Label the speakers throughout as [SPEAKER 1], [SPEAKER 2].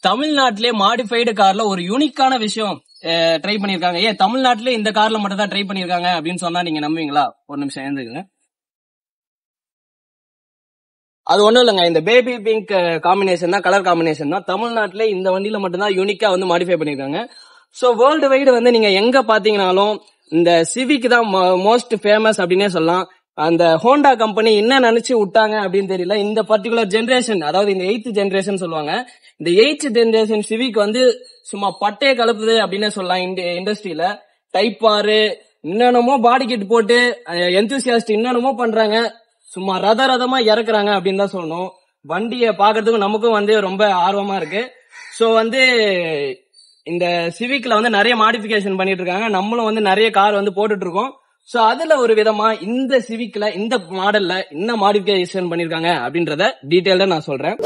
[SPEAKER 1] தமிழ்நாட்டிலே மாடிஃபைடு கார்ல ஒரு யூனிக்கான விஷயம் ட்ரை பண்ணிருக்காங்க. தமிழ்நாட்டிலே இந்த கார்ல மட்டும் தான் ட்ரை பண்ணிருக்காங்க அப்படின்னு சொன்னா நீங்க நம்புவீங்களா? ஒரு நிமிஷம் எழுந்துக்குங்க. அது ஒண்ணும் இல்லைங்க, இந்த பேபி பிங்க் காம்பினேஷன் தான், கலர் காம்பினேஷன் தான். தமிழ்நாட்டிலே இந்த வண்டியில மட்டும்தான் யூனிக்கா வந்து மாடிஃபை பண்ணிருக்காங்க. சோ வேர்ல்டு வைடு வந்து நீங்க எங்க பாத்தீங்கன்னாலும் இந்த சிவிக் தான் மோஸ்ட் ஃபேமஸ் அப்படின்னே சொல்லலாம். அந்த ஹோண்டா கம்பெனி என்ன நினைச்சு விட்டாங்க அப்படின்னு தெரியல. இந்த பர்டிகுலர் ஜெனரேஷன், அதாவது இந்த 8th ஜெனரேஷன் சொல்லுவாங்க, இந்த 8th ஜெனரேஷன் சிவிக் வந்து சும்மா பட்டையை கலப்புது அப்படின்னே சொல்லலாம். இண்டஸ்ட்ரியில டைப் ஆறு என்னென்னமோ பாடி கிட் போட்டு எந்தூசியாஸ்ட் என்னென்னமோ பண்றாங்க, சும்மா ரதமா இறக்குறாங்க அப்படின்னு தான் சொல்லணும். வண்டியை பாக்குறதுக்கும் நமக்கும் வந்து ரொம்ப ஆர்வமா இருக்கு. சோ வந்து இந்த சிவிக்ல வந்து நிறைய மாடிஃபிகேஷன் பண்ணிட்டு இருக்காங்க. நம்மளும் வந்து நிறைய கார் வந்து போட்டுட்டு இருக்கோம். சோ அதுல ஒரு விதமா இந்த சிவிக்ல இந்த மாடல்ல என்ன மாடிஃபிகேஷன் பண்ணிருக்காங்க அப்படின்றத டீடைல்டா நான் சொல்றேன்.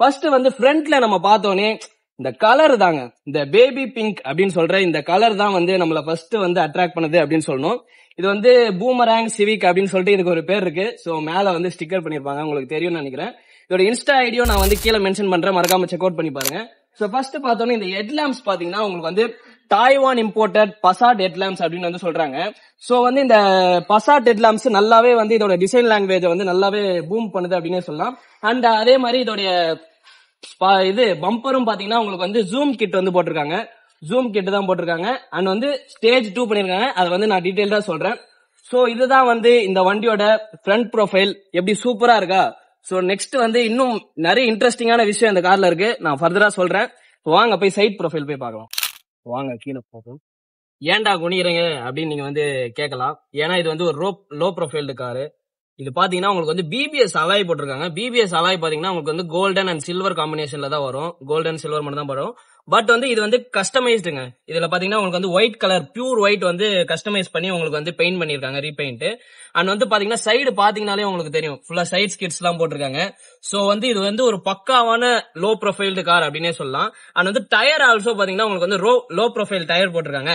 [SPEAKER 1] ஃபர்ஸ்ட் வந்து ஃப்ரண்ட்ல நம்ம பார்த்தோன்னே இந்த கலர் தாங்க, இந்த பேபி பிங்க் அப்படின்னு சொல்ற இந்த கலர் தான் வந்து நம்மள ஃபர்ஸ்ட் வந்து அட்ராக்ட் பண்ணுது அப்படின்னு சொல்லணும். இது வந்து பூமராங் சிவிக் அப்படின்னு சொல்லிட்டு இதுக்கு ஒரு பேர் இருக்கு. சோ மேல வந்து ஸ்டிக்கர் பண்ணிருப்பாங்க, உங்களுக்கு தெரியும்னு நினைக்கிறேன். இதோட இன்ஸ்டா ஐடியோ நான் வந்து கீழே மென்ஷன் பண்றேன், மறக்காம செக் அவுட் பண்ணி பாருங்க. சோ ஃபர்ஸ்ட் பார்த்தோன்னே இந்த ஹெட் லேம்ப்ஸ் பாத்தீங்கன்னா உங்களுக்கு வந்து டாய்வான் இம்போர்ட்டட் பசாட் ஹெட் லேம்ப்ஸ் அப்படின்னு வந்து சொல்றாங்க. சோ வந்து இந்த பசாட் ஹெட் லேம்ப்ஸ் நல்லாவே வந்து இதோட டிசைன் லாங்குவேஜ் வந்து நல்லாவே பூம் பண்ணுது அப்படின்னு சொல்லலாம். அண்ட் அதே மாதிரி இதோடைய இது பம்பரும் பாத்தீங்கன்னா உங்களுக்கு வந்து ஜூம் கிட் வந்து போட்டிருக்காங்க, ஜூம் கிட் தான் போட்டிருக்காங்க. அண்ட் வந்து ஸ்டேஜ் 2 பண்ணிருக்காங்க, அதை வந்து நான் டீடைல்டா சொல்றேன். சோ இதுதான் வந்து இந்த வண்டியோட ஃப்ரண்ட் ப்ரொஃபைல். எப்படி சூப்பரா இருக்கா? சோ நெக்ஸ்ட் வந்து இன்னும் நிறைய இன்ட்ரெஸ்டிங்கான விஷயம் இந்த கார்ல இருக்கு, நான் ஃபர்தரா சொல்றேன். வாங்க போய் சைட் ப்ரொஃபைல் போய் பார்க்கலாம். வாங்க கீழே போகும். ஏன்டா குனிறீங்க அப்படின்னு நீங்க வந்து கேட்கலாம். ஏன்னா இது வந்து ஒரு லோ ப்ரொஃபைல்டு காரு. இது பாத்தீங்கன்னா உங்களுக்கு வந்து பிபிஎஸ் அலாய் போட்டிருக்காங்க. பிபிஎஸ் அலாய் பாத்தீங்கன்னா உங்களுக்கு வந்து கோல்டன் அண்ட் சில்வர் காம்பினேஷன்ல தான் வரும். கோல்டன் சில்வர் மட்டும் தான் வரும். பட் வந்து இது வந்து கஸ்டமைஸ்டுங்க. இதுல பாத்தீங்கன்னா உங்களுக்கு வந்து ஒயிட் கலர், பியூர் ஒயிட் வந்து கஸ்டமைஸ் பண்ணி உங்களுக்கு வந்து பெயிண்ட் பண்ணிருக்காங்க, ரீபெயிண்ட். அண்ட் வந்து பாத்தீங்கன்னா சைடு பாத்தீங்கன்னாலே உங்களுக்கு தெரியும், ஃபுல்லா சைட் ஸ்கிட்ஸ் எல்லாம் போட்டிருக்காங்க. சோ வந்து இது வந்து ஒரு பக்காவான லோ ப்ரொஃபைல்டு கார் அப்படின்னே சொல்லலாம். அண்ட் வந்து டயர் ஆல்சோ பாத்தீங்கன்னா உங்களுக்கு வந்து லோ ப்ரொஃபைல் டயர் போட்டிருக்காங்க.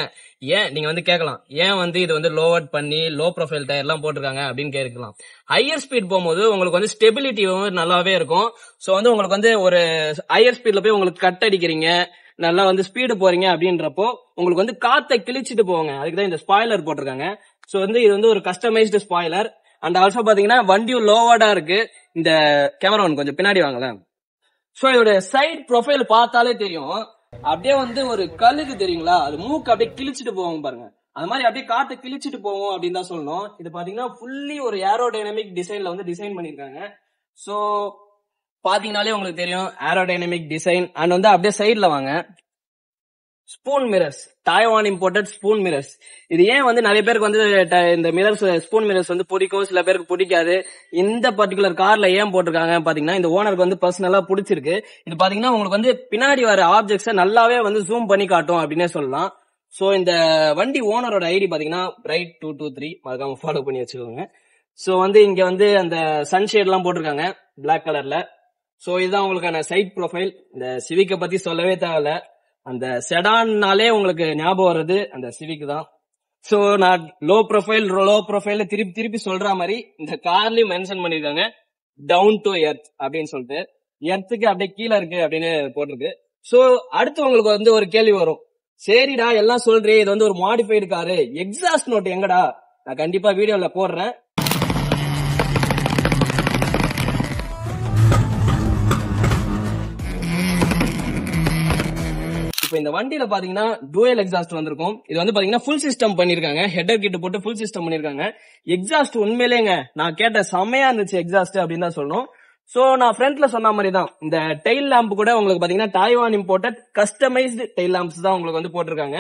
[SPEAKER 1] ஏன் நீங்க வந்து கேட்கலாம், ஏன் வந்து இது வந்து லோவர்ட் பண்ணி லோ ப்ரொஃபைல் டயர் எல்லாம் போட்டிருக்காங்க அப்படின்னு கேட்கலாம். ஹையர் ஸ்பீட் போகும்போது உங்களுக்கு வந்து ஸ்டெபிலிட்டி வந்து நல்லாவே இருக்கும். சோ வந்து உங்களுக்கு வந்து ஒரு ஹையர் ஸ்பீட்ல போய் உங்களுக்கு கட் அடிக்கிறீங்க, நல்லா வந்து ஸ்பீடு போறீங்க அப்படின்றப்போ உங்களுக்கு வந்து காத்தை கிழிச்சிட்டு போவாங்க. அதுக்குதான் இந்த ஸ்பாய்லர் போட்டிருக்காங்க. சோ வந்து இது வந்து ஒரு கஸ்டமைஸ்டு ஸ்பாய்லர். அண்ட் ஆல்சோ பாத்தீங்கன்னா வண்டியும் லோவர்டா இருக்கு. இந்த கேமரா ஒன்று கொஞ்சம் பின்னாடி வாங்கல. சோ இதோட சைட் ப்ரொஃபைல் பார்த்தாலே தெரியும், அப்படியே வந்து ஒரு கழுகு தெரியுங்களா, அது மூக்கு அப்படியே கிழிச்சிட்டு போவாங்க பாருங்க, அது மாதிரி அப்படியே காத்தை கிழிச்சிட்டு போவோம் அப்படின்னு தான் சொல்லணும். இது பாத்தீங்கன்னா ஃபுல்லி ஒரு ஏரோடைனமிக் டிசைன்ல வந்து டிசைன் பண்ணிருக்காங்க. சோ பாத்தீங்கன்னாலே உங்களுக்கு தெரியும் ஏரோடைனமிக் டிசைன். அண்ட் வந்து அப்படியே சைட்ல வாங்க, spoon mirrors, Taiwan imported spoon mirrors. இது ஏன் வந்து நிறைய பேருக்கு வந்து இந்த மிரர்ஸ், ஸ்பூன் மிரர்ஸ் வந்து பிடிக்கும், சில பேருக்கு பிடிக்காது. இந்த பர்டிகுலர் கார்ல ஏன் போட்டிருக்காங்க பாத்தீங்கன்னா, இந்த ஓனருக்கு வந்து பர்சனலா பிடிச்சிருக்கு. இது பாத்தீங்கன்னா உங்களுக்கு வந்து பின்னாடி வர ஆப்ஜெக்ட்ஸை நல்லாவே வந்து ஜூம் பண்ணி காட்டும் அப்படின்னே சொல்லலாம். சோ இந்த வண்டி ஓனரோட ஐடி பாத்தீங்கன்னா பிரைட் 223, மறக்காம ஃபாலோ பண்ணி வச்சுக்கோங்க. சோ வந்து இங்க வந்து அந்த சன்ஷேட் எல்லாம் போட்டிருக்காங்க பிளாக் கலர்ல. சோ இதுதான் உங்களுக்கான சைட் ப்ரொஃபைல். இந்த சிவிக்க பத்தி சொல்லவே தேவையில்ல, அந்த செடான்னாலே உங்களுக்கு ஞாபகம் வர்றது அந்த சிவிக் தான். சோ நான் லோ ப்ரொஃபைல் திருப்பி சொல்ற மாதிரி இந்த கார்லயும் மென்ஷன் பண்ணிருக்காங்க டவுன் டு எர்த் அப்படின்னு சொல்லிட்டு, எர்த்துக்கு அப்படியே கீழே இருக்கு அப்படின்னு போட்டிருக்கு. சோ அடுத்து உங்களுக்கு வந்து ஒரு கேள்வி வரும், சரிடா எல்லாம் சொல்றேன், இது வந்து ஒரு மாடிஃபைடு காரு, எக்ஸாஸ்ட் நோட் எங்கடா? நான் கண்டிப்பா வீடியோல போடுறேன். இந்த வண்டியில பாத்தீங்கன்னா டூயல் எக்ஸாஸ்ட் வந்திருக்கும். இது வந்து பாத்தீங்கன்னா ஃபுல் சிஸ்டம் பண்ணிருக்காங்க, ஹெட்டர் கிட்ட போட்டு ஃபுல் சிஸ்டம் பண்ணிருக்காங்க. எக்ஸாஸ்ட் உண்மையிலேங்க நான் கேட்ட செமையா இருந்துச்சு எக்ஸாஸ்ட் அப்படின்னு தான் சொல்லணும். சோ நான் ஃப்ரண்ட்ல சொன்ன மாதிரி தான் இந்த டெயில் லேம்ப் கூட உங்களுக்கு பாத்தீங்கன்னா டாய்வான் இம்போர்ட்டட் கஸ்டமைஸ்டு டெயில் லேம்ப்ஸ் தான் உங்களுக்கு வந்து போட்டிருக்காங்க.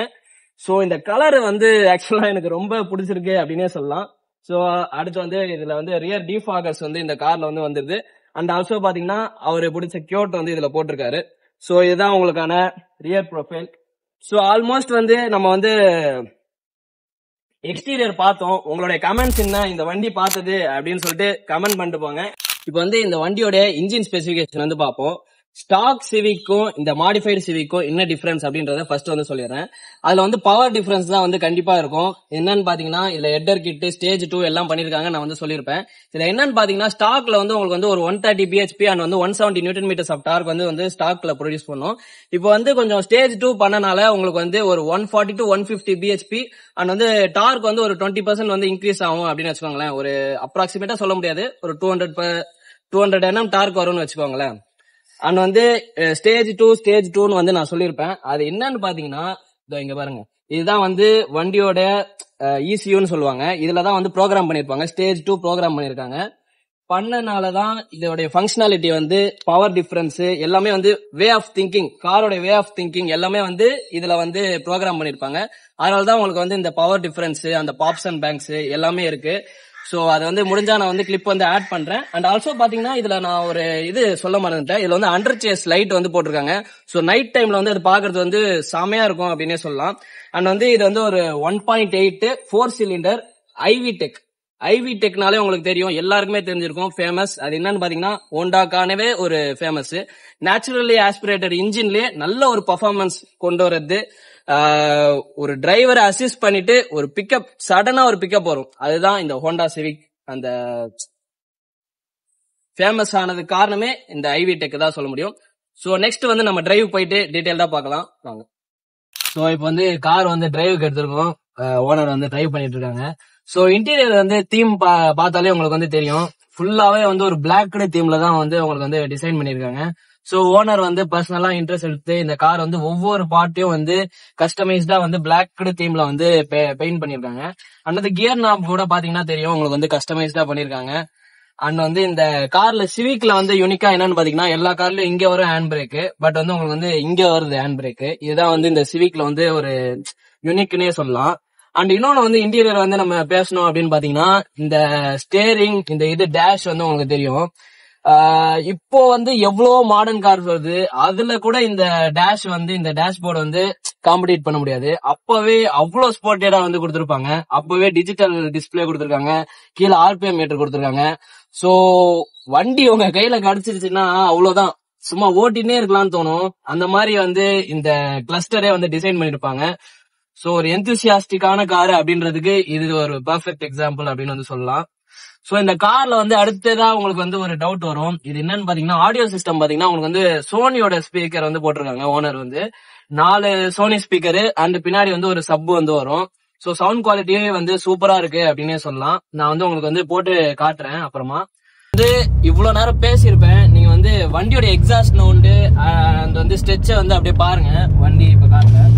[SPEAKER 1] சோ இந்த கலர் வந்து ஆக்சுவலா எனக்கு ரொம்ப பிடிச்சிருக்கு அப்படின்னே சொல்லலாம். சோ அடுத்து வந்து இதுல வந்து ரியர் டிஃபாகர்ஸ் வந்து இந்த கார்ல வந்து வந்துருது. அண்ட் ஆல்சோ பாத்தீங்கன்னா அவரு பிடிச்ச கியோட் வந்து இதுல போட்டிருக்காரு. ஸோ இதுதான் உங்களுக்கான ரியர் ப்ரொஃபைல். ஸோ ஆல்மோஸ்ட் வந்து நம்ம வந்து எக்ஸ்டீரியர் பார்த்தோம். உங்களுடைய கமெண்ட்ஸ் என்ன இந்த வண்டி பார்த்தது அப்படின்னு சொல்லிட்டு கமெண்ட் பண்ணிட்டு போங்க. இப்போ வந்து இந்த வண்டியோட இன்ஜின் ஸ்பெசிபிகேஷன் வந்து பார்ப்போம். ஸ்டாக் சிவிக்கும் இந்த மாடிஃபைடு சிவிக்கும் என்ன டிஃபரன்ஸ் அப்படின்றத ஃபர்ஸ்ட் வந்து சொல்லிடுறேன். அதுல வந்து பவர் டிஃபரன்ஸ் தான் வந்து கண்டிப்பா இருக்கும். என்னன்னு பாத்தீங்கன்னா இதுல ஹெட்டர் கிட் ஸ்டேஜ் 2 எல்லாம் பண்ணிருக்காங்க, நான் வந்து சொல்லியிருப்பேன். இதுல என்னன்னு பாத்தீங்கன்னா ஸ்டாக்ல வந்து உங்களுக்கு வந்து ஒரு 130 bhp அண்ட் வந்து 170 நியூட்டன் மீட்டர்ஸ் ஆஃப் டார்க் வந்து ஸ்டாக்ல ப்ரொடியூஸ் பண்ணும். இப்போ வந்து கொஞ்சம் ஸ்டேஜ் 2 பண்ணனால உங்களுக்கு வந்து ஒரு 140 to 150 bhp அண்ட் வந்து டார்க் வந்து ஒரு 20% வந்து இன்க்ரீஸ் ஆகும் அப்படின்னு வச்சுக்கோங்களேன். ஒரு அப்ராக்சிமேட்டா சொல்ல முடியாது, ஒரு 200 Nm டார்க் வரும்னு வச்சுக்கோங்களேன். அண்ட் வந்து ஸ்டேஜ் 2 வந்து நான் சொல்லியிருப்பேன். அது என்னன்னு பாத்தீங்கன்னா இங்க பாருங்க, இதுதான் வந்து வண்டியோட ECUன்னு சொல்லுவாங்க. இதுலதான் வந்து ப்ரோக்ராம் பண்ணிருப்பாங்க. ஸ்டேஜ் 2 ப்ரோக்ராம் பண்ணிருக்காங்க. பண்ணனாலதான் இதோடைய ஃபங்க்ஷனாலிட்டி வந்து பவர் டிஃபரன்ஸ் எல்லாமே வந்து வே ஆஃப் திங்கிங், காரோட வே ஆஃப் திங்கிங் எல்லாமே வந்து இதுல வந்து ப்ரோக்ராம் பண்ணிருப்பாங்க. அதனாலதான் உங்களுக்கு வந்து இந்த பவர் டிஃபரன்ஸ், அந்த பாப்ஸ் அண்ட் பேங்க்ஸ் எல்லாமே இருக்கு. சோ அது வந்து முடிஞ்சா நான் வந்து கிளிப் வந்து ஆட் பண்றேன். அண்ட் ஆல்சோ பாத்தீங்கன்னா இதுல நான் ஒரு இது சொல்ல மறந்துட்டேன். இதுல வந்து அண்டர் சேஸ் லைட் வந்து போட்டிருக்காங்க. சோ நைட் டைம்ல வந்து அது பாக்குறது வந்து செமையா இருக்கும் அப்படின்னே சொல்லலாம். அண்ட் வந்து இது வந்து ஒரு 1.8 4 சிலிண்டர் ஐவி டெக்னாலே உங்களுக்கு தெரியும், எல்லாருக்குமே தெரிஞ்சிருக்கும், ஃபேமஸ். அது என்னன்னு பாத்தீங்கன்னா ஹோண்டாக்கானவே ஒரு ஃபேமஸ். நேச்சுரலி ஆஸ்பிரேட்டட் இன்ஜின்லயே நல்ல ஒரு பர்ஃபார்மன்ஸ் கொண்டு வரது. ஒரு டிரைவரை அசிஸ்ட் பண்ணிட்டு ஒரு பிக்கப், சடனா ஒரு பிக்கப் வரும். அதுதான் இந்த ஹோண்டா சிவிக் அந்த ஃபேமஸ் ஆனது காரணமே இந்த ஐவி டெக் தான் சொல்ல முடியும். சோ நெக்ஸ்ட் வந்து நம்ம டிரைவ் போயிட்டு டீடைல்டா பார்க்கலாம் வாங்க. சோ இப்போ வந்து கார் வந்து டிரைவுக்கு எடுத்திருக்கோம். ஓனர் வந்து டிரைவ் பண்ணிட்டு இருக்காங்க. சோ இன்டீரியர் வந்து தீம் பார்த்தாலே உங்களுக்கு வந்து தெரியும், ஃபுல்லாவே வந்து ஒரு பிளாக்டு தீம்ல தான் வந்து உங்களுக்கு வந்து டிசைன் பண்ணிருக்காங்க. சோ ஓனர் வந்து பர்சனலா இன்ட்ரெஸ்ட் எடுத்து இந்த கார் வந்து ஒவ்வொரு பார்ட்டையும் வந்து கஸ்டமைஸ்டா வந்து பிளாக்டு தீம்ல வந்து பெயிண்ட் பண்ணிருக்காங்க. அண்ட் கியர் நாப் கூட பாத்தீங்கன்னா தெரியும் உங்களுக்கு வந்து கஸ்டமைஸ்டா பண்ணிருக்காங்க. அண்ட் வந்து இந்த கார்ல சிவிக்ல வந்து யூனிக்கா என்னன்னு பாத்தீங்கன்னா எல்லா கார்லயும் இங்க வரும் ஹேண்ட் பிரேக், பட் வந்து உங்களுக்கு வந்து இங்க வருது ஹேண்ட் பிரேக். இதுதான் வந்து இந்த சிவிக்ல வந்து ஒரு யூனிக்னே சொல்லலாம். அண்ட் இன்னொன்னு வந்து இன்டீரியர் வந்து நம்ம பேசணும் அப்படின்னு பாத்தீங்கன்னா இந்த ஸ்டேரிங், இந்த இது டேஷ் வந்து உங்களுக்கு தெரியும். இப்போ வந்து எவ்வளவு மாடர்ன் கார்ஸ் வருது, அதுல கூட இந்த டேஷ் வந்து இந்த டேஷ்போர்டு வந்து காம்படிட் பண்ண முடியாது. அப்பவே அவ்வளவு ஸ்போர்ட்டடா வந்து கொடுத்திருப்பாங்க. அப்பவே டிஜிட்டல் டிஸ்பிளே கொடுத்திருக்காங்க, கீழே RPM மீட்டர் கொடுத்திருக்காங்க. சோ வண்டி உங்க கையில கிடைச்சிருச்சுன்னா அவ்வளவுதான், சும்மா ஓட்டினே இருக்கலாம்னு தோணும். அந்த மாதிரி வந்து இந்த கிளஸ்டரே வந்து டிசைன் பண்ணிருப்பாங்க. சோ ஒரு எந்தூசியாஸ்டிக்கான கார் அப்படின்றதுக்கு இது ஒரு பெர்ஃபெக்ட் எக்ஸாம்பிள் அப்படின்னு வந்து சொல்லலாம். சோ இந்த கார்ல வந்து அடுத்ததா உங்களுக்கு வந்து ஒரு டவுட் வரும், இது என்னன்னு பாத்தீங்கன்னா ஆடியோ சிஸ்டம் பாத்தீங்கன்னா உங்களுக்கு வந்து சோனியோட ஸ்பீக்கர் வந்து போட்டிருக்காங்க. ஓனர் வந்து 4 சோனி ஸ்பீக்கர் அண்ட் பின்னாடி வந்து ஒரு சப் வந்து வரும். சோ சவுண்ட் குவாலிட்டியே வந்து சூப்பரா இருக்கு அப்படின்னே சொல்லலாம். நான் வந்து உங்களுக்கு வந்து போட்டு காட்டுறேன் அப்புறமா. வந்து இவ்வளவு நேரம் பேசியிருப்பேன், நீங்க வந்து வண்டியோட எக்ஸாஸ்ட் சவுண்ட் அண்ட் வந்து ஸ்ட்ரெச்சை வந்து அப்படியே பாருங்க. வண்டி இப்ப காட்டுறேன்.